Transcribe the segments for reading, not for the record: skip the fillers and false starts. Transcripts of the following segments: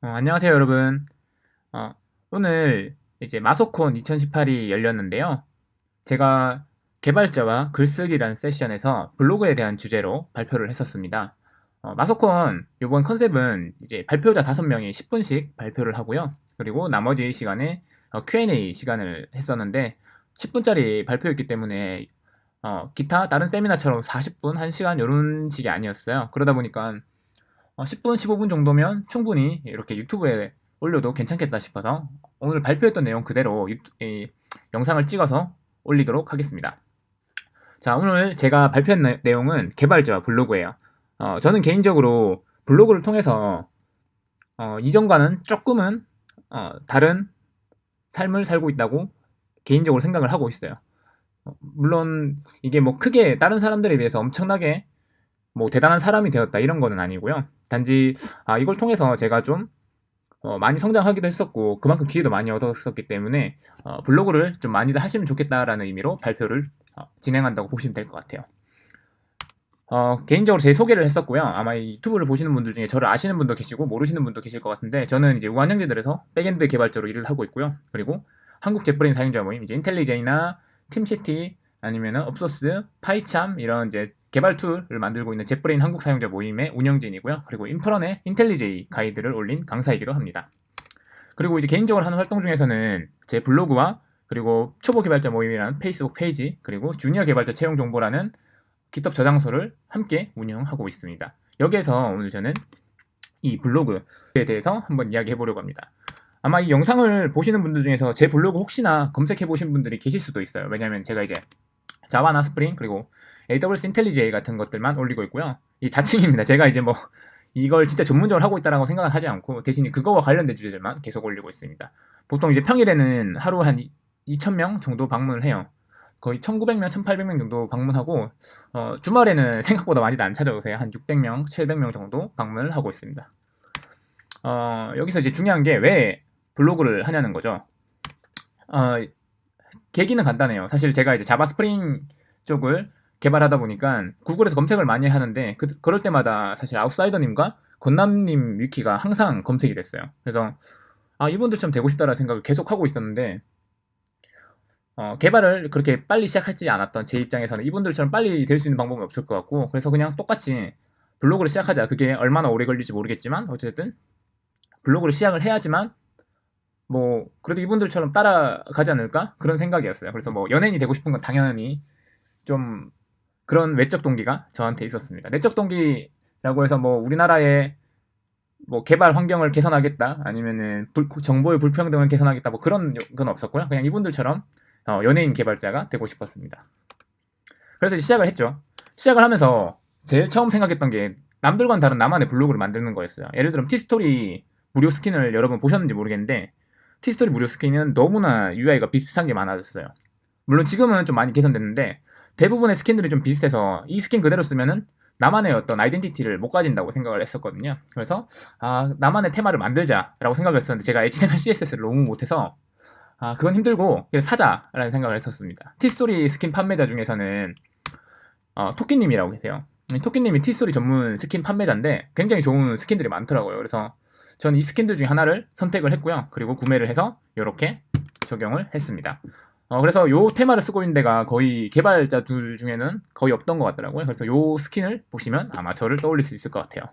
안녕하세요, 여러분. 어, 오늘 이제 마소콘 2018이 열렸는데요. 제가 개발자와 글쓰기라는 세션에서 블로그에 대한 주제로 발표를 했었습니다. 마소콘 이번 컨셉은 이제 발표자 5명이 10분씩 발표를 하고요. 그리고 나머지 시간에 Q&A 시간을 했었는데 10분짜리 발표였기 때문에 기타 다른 세미나처럼 40분, 1시간 이런 식이 아니었어요. 그러다 보니까 10분, 15분 정도면 충분히 이렇게 유튜브에 올려도 괜찮겠다 싶어서 오늘 발표했던 내용 그대로 이 영상을 찍어서 올리도록 하겠습니다. 자, 오늘 제가 발표한 내용은 개발자 블로그예요. 저는 개인적으로 블로그를 통해서 이전과는 조금은 다른 삶을 살고 있다고 개인적으로 생각을 하고 있어요. 물론 이게 뭐 크게 다른 사람들에 비해서 엄청나게 뭐 대단한 사람이 되었다 이런 거는 아니고요. 단지 이걸 통해서 제가 좀 많이 성장하기도 했었고 그만큼 기회도 많이 얻었었기 때문에 블로그를 좀 많이들 하시면 좋겠다라는 의미로 발표를 진행한다고 보시면 될 것 같아요. 개인적으로 제 소개를 했었고요. 아마 이 유튜브를 보시는 분들 중에 저를 아시는 분도 계시고 모르시는 분도 계실 것 같은데 저는 이제 우한형제들에서 백엔드 개발자로 일을 하고 있고요. 그리고 한국 제프린 사용자 모임, 이제 인텔리제이나 팀시티 아니면은 업소스, 파이참 이런 이제 개발 툴을 만들고 있는 제프린 한국 사용자 모임의 운영진이고요. 그리고 인프런의 인텔리제이 가이드를 올린 강사이기도 합니다. 그리고 이제 개인적으로 하는 활동 중에서는 제 블로그와 그리고 초보 개발자 모임이라는 페이스북 페이지 그리고 주니어 개발자 채용 정보라는 깃허브 저장소를 함께 운영하고 있습니다. 여기에서 오늘 저는 이 블로그에 대해서 한번 이야기해 보려고 합니다. 아마 이 영상을 보시는 분들 중에서 제 블로그 혹시나 검색해 보신 분들이 계실 수도 있어요. 왜냐하면 제가 이제 자바나 스프링 그리고 AWS 인텔리제이 같은 것들만 올리고 있고요. 이 자칭입니다. 제가 이제 뭐 이걸 진짜 전문적으로 하고 있다라고 생각은 하지 않고 대신 그거와 관련된 주제들만 계속 올리고 있습니다. 보통 이제 평일에는 하루 한 2,000명 정도 방문을 해요. 거의 1,900명, 1,800명 정도 방문하고 주말에는 생각보다 많이도 안 찾아오세요. 한 600명, 700명 정도 방문을 하고 있습니다. 여기서 이제 중요한 게 왜 블로그를 하냐는 거죠. 계기는 간단해요. 사실 제가 이제 자바 스프링 쪽을 개발하다 보니까 구글에서 검색을 많이 하는데 그럴 때마다 사실 아웃사이더님과 건남님 위키가 항상 검색이 됐어요. 그래서 이분들처럼 되고 싶다라는 생각을 계속 하고 있었는데 개발을 그렇게 빨리 시작하지 않았던 제 입장에서는 이분들처럼 빨리 될 수 있는 방법은 없을 것 같고 그래서 그냥 똑같이 블로그를 시작하자. 그게 얼마나 오래 걸릴지 모르겠지만 어쨌든 블로그를 시작을 해야지만 뭐 그래도 이분들처럼 따라가지 않을까 그런 생각이었어요. 그래서 뭐 연예인이 되고 싶은 건 당연히 좀 그런 외적 동기가 저한테 있었습니다. 내적 동기라고 해서 뭐 우리나라의 뭐 개발 환경을 개선하겠다 아니면은 정보의 불평등을 개선하겠다 뭐 그런 건 없었고요. 그냥 이분들처럼 연예인 개발자가 되고 싶었습니다. 그래서 시작을 했죠. 시작을 하면서 제일 처음 생각했던 게 남들과는 다른 나만의 블로그를 만드는 거였어요. 예를 들면 티스토리 무료 스킨을 여러분 보셨는지 모르겠는데 티스토리 무료 스킨은 너무나 UI가 비슷비슷한 게 많아졌어요. 물론 지금은 좀 많이 개선됐는데 대부분의 스킨들이 좀 비슷해서 이 스킨 그대로 쓰면은 나만의 어떤 아이덴티티를 못 가진다고 생각을 했었거든요. 그래서 나만의 테마를 만들자라고 생각을 했었는데 제가 HTML, CSS를 너무 못해서 그건 힘들고 그냥 사자라는 생각을 했었습니다. 티스토리 스킨 판매자 중에서는 토끼님이라고 계세요. 토끼님이 티스토리 전문 스킨 판매자인데 굉장히 좋은 스킨들이 많더라고요. 그래서 저는 이 스킨들 중에 하나를 선택을 했고요. 그리고 구매를 해서 이렇게 적용을 했습니다. 그래서 요 테마를 쓰고 있는 데가 거의 개발자들 중에는 거의 없던 것 같더라고요. 그래서 요 스킨을 보시면 아마 저를 떠올릴 수 있을 것 같아요.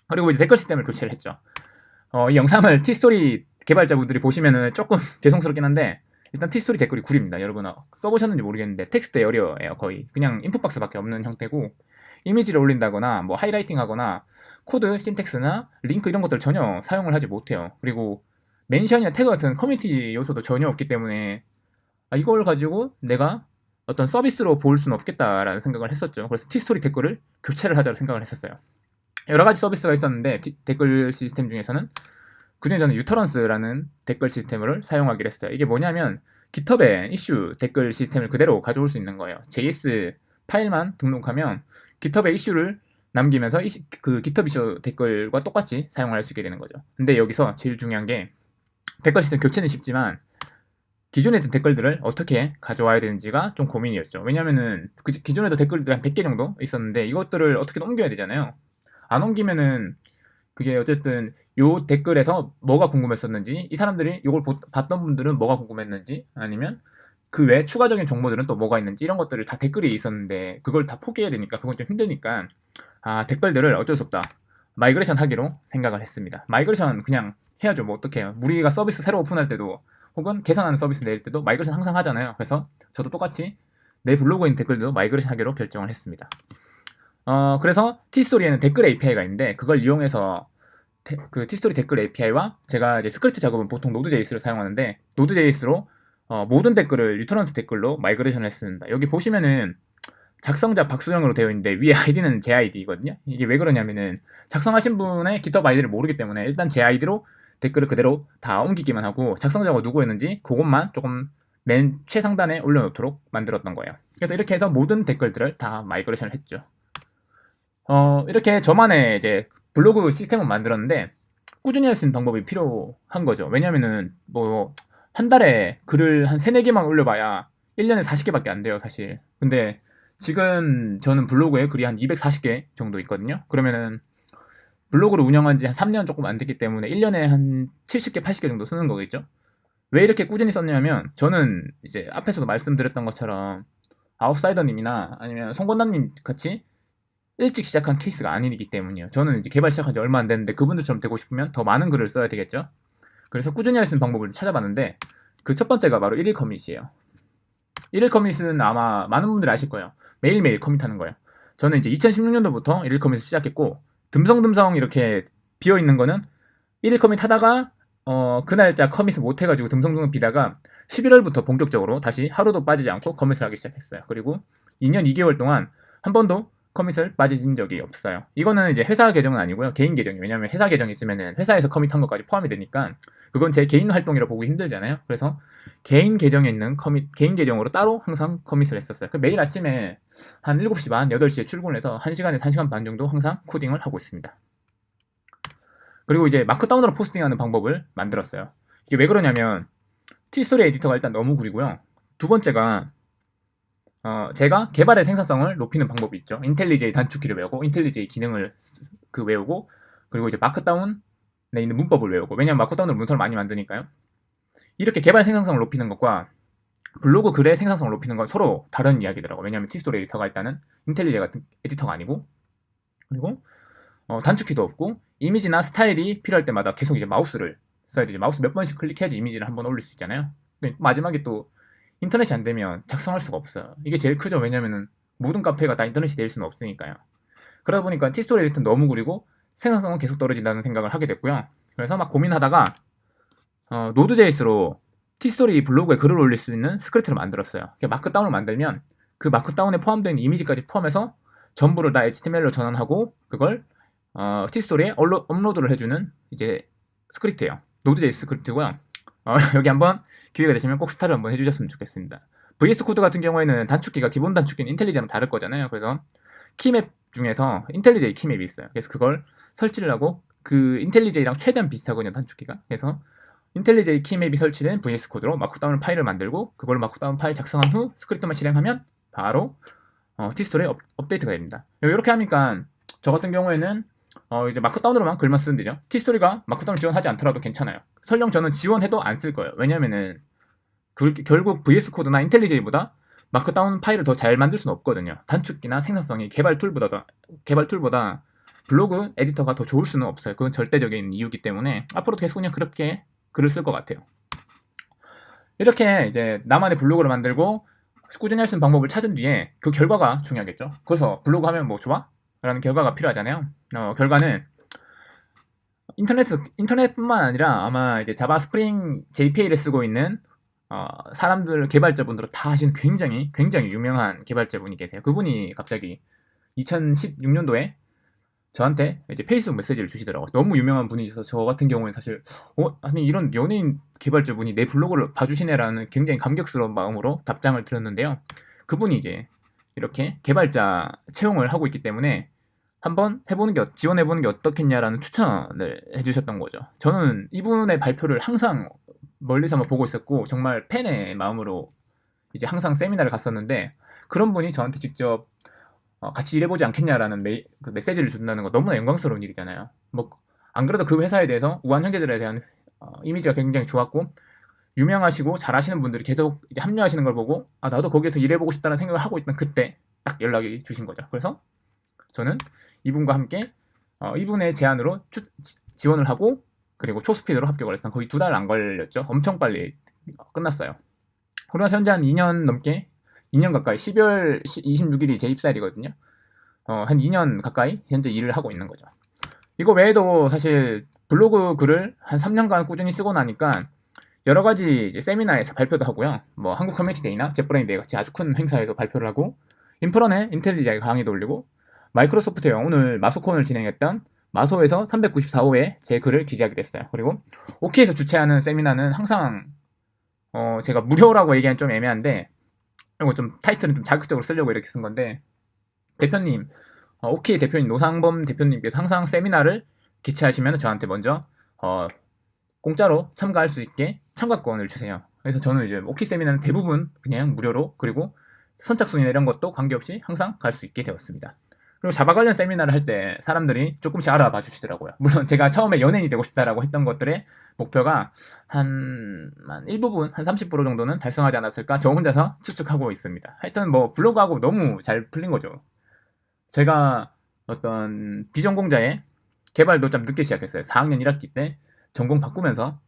그리고 이제 댓글 시스템을 교체를 했죠. 이 영상을 티스토리 개발자분들이 보시면은 조금 죄송스럽긴 한데 일단 티스토리 댓글이 구립니다. 여러분 써보셨는지 모르겠는데 텍스트 에어리어예요. 거의 그냥 인풋박스밖에 없는 형태고 이미지를 올린다거나 뭐 하이라이팅 하거나 코드, 신텍스나 링크 이런 것들 전혀 사용을 하지 못해요. 그리고 멘션이나 태그 같은 커뮤니티 요소도 전혀 없기 때문에 이걸 가지고 내가 어떤 서비스로 볼 수는 없겠다라는 생각을 했었죠. 그래서 티스토리 댓글을 교체를 하자고 생각을 했었어요. 여러 가지 서비스가 있었는데 댓글 시스템 중에서는 그중에 저는 유터런스라는 댓글 시스템을 사용하기로 했어요. 이게 뭐냐면 깃허브에 이슈 댓글 시스템을 그대로 가져올 수 있는 거예요. JS 파일만 등록하면 깃허브에 이슈를 남기면서 그 깃허브 이슈 댓글과 똑같이 사용할 수 있게 되는 거죠. 근데 여기서 제일 중요한 게 댓글 시스템 교체는 쉽지만 기존에 있던 댓글들을 어떻게 가져와야 되는지가 좀 고민이었죠. 왜냐면은 기존에도 댓글들이 한 100개 정도 있었는데 이것들을 어떻게 옮겨야 되잖아요. 안 옮기면은 그게 어쨌든 요 댓글에서 뭐가 궁금했었는지, 이 사람들이 이걸 봤던 분들은 뭐가 궁금했는지, 아니면 그 외에 추가적인 정보들은 또 뭐가 있는지, 이런 것들을 다 댓글이 있었는데 그걸 다 포기해야 되니까 그건 좀 힘드니까, 댓글들을 어쩔 수 없다, 마이그레이션 하기로 생각을 했습니다. 마이그레이션 그냥 해야죠. 뭐 어떡해요. 우리가 서비스 새로 오픈할 때도, 혹은 개선하는 서비스 낼 때도 마이그레이션 항상 하잖아요. 그래서 저도 똑같이 내 블로그에 있는 댓글도 마이그레이션 하기로 결정을 했습니다. 그래서 티스토리에는 댓글 API가 있는데, 그걸 이용해서 그 티스토리 댓글 API와 제가 이제 스크립트 작업은 보통 노드.js를 사용하는데, 노드.js로 모든 댓글을 리터런스 댓글로 마이그레이션을 했습니다. 여기 보시면은 작성자 박수영으로 되어 있는데 위에 아이디는 제 아이디거든요. 이게 왜 그러냐면은 작성하신 분의 GitHub 아이디를 모르기 때문에 일단 제 아이디로 댓글을 그대로 다 옮기기만 하고, 작성자가 누구였는지 그것만 조금 맨 최상단에 올려놓도록 만들었던 거예요. 그래서 이렇게 해서 모든 댓글들을 다 마이그레이션을 했죠. 이렇게 저만의 이제 블로그 시스템을 만들었는데, 꾸준히 할 수 있는 방법이 필요한 거죠. 왜냐면은 뭐 한 달에 글을 한 3, 4개만 올려봐야 1년에 40개밖에 안 돼요, 사실. 근데 지금 저는 블로그에 글이 한 240개 정도 있거든요. 그러면은 블로그를 운영한 지 한 3년 조금 안 됐기 때문에 1년에 한 70개, 80개 정도 쓰는 거겠죠. 왜 이렇게 꾸준히 썼냐면, 저는 이제 앞에서도 말씀드렸던 것처럼 아웃사이더님이나 아니면 송건남님 같이 일찍 시작한 케이스가 아니기 때문이에요. 저는 이제 개발 시작한 지 얼마 안 됐는데 그분들처럼 되고 싶으면 더 많은 글을 써야 되겠죠. 그래서 꾸준히 할 수 있는 방법을 찾아봤는데, 그 첫 번째가 바로 1일 커밋이에요. 1일 커밋은 아마 많은 분들이 아실 거예요. 매일매일 커밋하는 거예요. 저는 이제 2016년도부터 1일 커밋을 시작했고, 듬성듬성 이렇게 비어있는 거는 1일 커밋 하다가 그 날짜 커밋을 못 해가지고 듬성듬성 비다가 11월부터 본격적으로 다시 하루도 빠지지 않고 커밋을 하기 시작했어요. 그리고 2년 2개월 동안 한 번도 커밋을 빠진 적이 없어요. 이거는 이제 회사 계정은 아니고요, 개인 계정이에요. 왜냐하면 회사 계정이 있으면은 회사에서 커밋한 것까지 포함이 되니까 그건 제 개인 활동이라 보기 힘들잖아요. 그래서 개인 계정에 있는 커밋, 개인 계정으로 따로 항상 커밋을 했었어요. 매일 아침에 한 7시 반, 8시에 출근을 해서 1시간에서 1시간 반 정도 항상 코딩을 하고 있습니다. 그리고 이제 마크다운으로 포스팅하는 방법을 만들었어요. 이게 왜 그러냐면, 티스토리 에디터가 일단 너무 구리고요. 두 번째가 제가 개발의 생산성을 높이는 방법이 있죠. 인텔리제이 단축키를 외우고, 인텔리제이 기능을 외우고, 그리고 이제 마크다운에 있는 문법을 외우고. 왜냐면 마크다운으로 문서를 많이 만드니까요. 이렇게 개발 생산성을 높이는 것과 블로그 글의 생산성을 높이는 건 서로 다른 이야기더라고요. 왜냐면 티스토리 에디터가 일단은 인텔리제이 같은 에디터가 아니고, 그리고 단축키도 없고, 이미지나 스타일이 필요할 때마다 계속 이제 마우스를 써야 되죠. 마우스 몇 번씩 클릭해야지 이미지를 한번 올릴 수 있잖아요. 마지막에 또 인터넷이 안 되면 작성할 수가 없어요. 이게 제일 크죠. 왜냐면은 모든 카페가 다 인터넷이 될 수는 없으니까요. 그러다 보니까 티스토리 에디터는 너무 구리고 생산성은 계속 떨어진다는 생각을 하게 됐고요. 그래서 막 고민하다가 노드.js로 티스토리 블로그에 글을 올릴 수 있는 스크립트를 만들었어요. 마크다운을 만들면 그 마크다운에 포함된 이미지까지 포함해서 전부를 다 HTML로 전환하고, 그걸 티스토리에 업로드를 해주는 이제 스크립트예요. 노드.js 스크립트고요. 여기 한번 기회가 되시면 꼭 스타를 한번 해주셨으면 좋겠습니다. VS 코드 같은 경우에는 단축키가 기본 단축키는 인텔리제이랑 다를 거잖아요. 그래서 키맵 중에서 인텔리제이 키맵이 있어요. 그래서 그걸 설치를 하고, 그 인텔리제이랑 최대한 비슷하거든요, 단축키가. 그래서 인텔리제이 키맵이 설치된 VS 코드로 마크다운 파일을 만들고, 그걸 마크다운 파일 작성한 후 스크립트만 실행하면 바로 티스토리에 업데이트가 됩니다. 이렇게 하니까 저 같은 경우에는 이제 마크다운으로만 글만 쓰면 되죠. 티스토리가 마크다운을 지원하지 않더라도 괜찮아요. 설령 저는 지원해도 안 쓸 거예요. 왜냐면은 결국 VS 코드나 인텔리제이보다 마크다운 파일을 더 잘 만들 수는 없거든요. 단축키나 생산성이 개발 툴보다 블로그 에디터가 더 좋을 수는 없어요. 그건 절대적인 이유이기 때문에 앞으로도 계속 그냥 그렇게 글을 쓸 것 같아요. 이렇게 이제 나만의 블로그를 만들고 꾸준히 할 수 있는 방법을 찾은 뒤에 그 결과가 중요하겠죠. 그래서 블로그 하면 뭐 좋아? 라는 결과가 필요하잖아요. 결과는 인터넷뿐만 아니라 아마 이제 자바 스프링 JPA를 쓰고 있는 사람들, 개발자분들은 다 아시는 굉장히 유명한 개발자분이 계세요. 그분이 갑자기 2016년도에 저한테 이제 페이스북 메시지를 주시더라고요. 너무 유명한 분이셔서 저 같은 경우는 사실 아니 이런 연예인 개발자분이 내 블로그를 봐주시네라는 굉장히 감격스러운 마음으로 답장을 드렸는데요. 그분이 이제 이렇게 개발자 채용을 하고 있기 때문에 한번 지원해보는 게 어떻겠냐라는 추천을 해주셨던 거죠. 저는 이분의 발표를 항상 멀리서 보고 있었고, 정말 팬의 마음으로 이제 항상 세미나를 갔었는데, 그런 분이 저한테 직접 같이 일해보지 않겠냐라는 그 메시지를 준다는 거 너무나 영광스러운 일이잖아요. 뭐 안 그래도 그 회사에 대해서 우한 형제들에 대한 이미지가 굉장히 좋았고 유명하시고 잘하시는 분들이 계속 이제 합류하시는 걸 보고 나도 거기에서 일해보고 싶다는 생각을 하고 있던 그때 딱 연락이 주신 거죠. 그래서 저는 이분과 함께 이분의 제안으로 지원을 하고 그리고 초스피드로 합격을 했어요. 거의 2달 안 걸렸죠. 엄청 빨리 끝났어요. 그러면서 현재 한 2년 넘게 2년 가까이 12월 26일이 제 입사일이거든요. 한 2년 가까이 현재 일을 하고 있는 거죠. 이거 외에도 사실 블로그 글을 한 3년간 꾸준히 쓰고 나니까 여러 가지 이제 세미나에서 발표도 하고요. 뭐 한국 커뮤니티 데이나 젯브레인 데이 같이 아주 큰 행사에서 발표를 하고 인프런에 인텔리자에 강의도 올리고 마이크로소프트에 오늘 마소콘을 진행했던 마소에서 394호에 제 글을 기재하게 됐어요. 그리고 오키에서 주최하는 세미나는 항상 제가 무료라고 얘기하면 좀 애매한데 이거 좀 타이틀은 좀 자극적으로 쓰려고 이렇게 쓴 건데 대표님 오키 대표님 노상범 대표님께서 항상 세미나를 개최하시면 저한테 먼저 공짜로 참가할 수 있게 참가권을 주세요. 그래서 저는 이제 오키 세미나는 대부분 그냥 무료로 그리고 선착순이나 이런 것도 관계없이 항상 갈 수 있게 되었습니다. 그리고 자바 관련 세미나를 할 때 사람들이 조금씩 알아봐 주시더라고요. 물론 제가 처음에 연예인이 되고 싶다라고 했던 것들의 목표가 한 일부분 한 30% 정도는 달성하지 않았을까 저 혼자서 추측하고 있습니다. 하여튼 뭐 블로그하고 너무 잘 풀린 거죠. 제가 어떤 비전공자의 개발도 좀 늦게 시작했어요. 4학년 1학기 때 전공 바꾸면서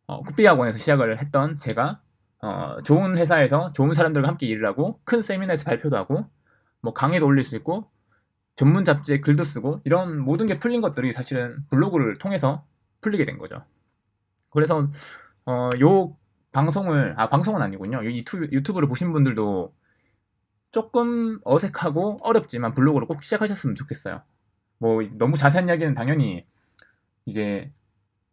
국비학원에서 시작을 했던 제가 좋은 회사에서 좋은 사람들과 함께 일을 하고 큰 세미나에서 발표도 하고 뭐 강의도 올릴 수 있고 전문 잡지에 글도 쓰고 이런 모든 게 풀린 것들이 사실은 블로그를 통해서 풀리게 된 거죠. 그래서 요 방송은 아니군요. 유튜브를 보신 분들도 조금 어색하고 어렵지만 블로그를 꼭 시작하셨으면 좋겠어요. 뭐 너무 자세한 이야기는 당연히 이제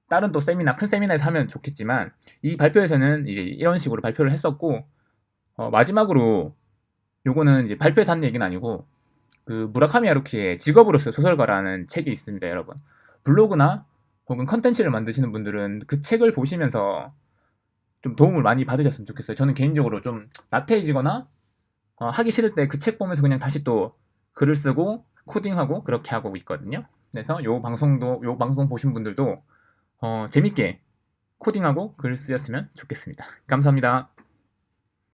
다른 또 큰 세미나에서 하면 좋겠지만 이 발표에서는 이제 이런 식으로 발표를 했었고 마지막으로 요거는 이제 발표에서 한 얘기는 아니고 그 무라카미 하루키의 직업으로서 소설가라는 책이 있습니다, 여러분. 블로그나 혹은 컨텐츠를 만드시는 분들은 그 책을 보시면서 좀 도움을 많이 받으셨으면 좋겠어요. 저는 개인적으로 좀 나태해지거나 하기 싫을 때 그 책 보면서 그냥 다시 또 글을 쓰고 코딩하고 그렇게 하고 있거든요. 그래서 요 방송 보신 분들도 재밌게 코딩하고 글 쓰셨으면 좋겠습니다. 감사합니다.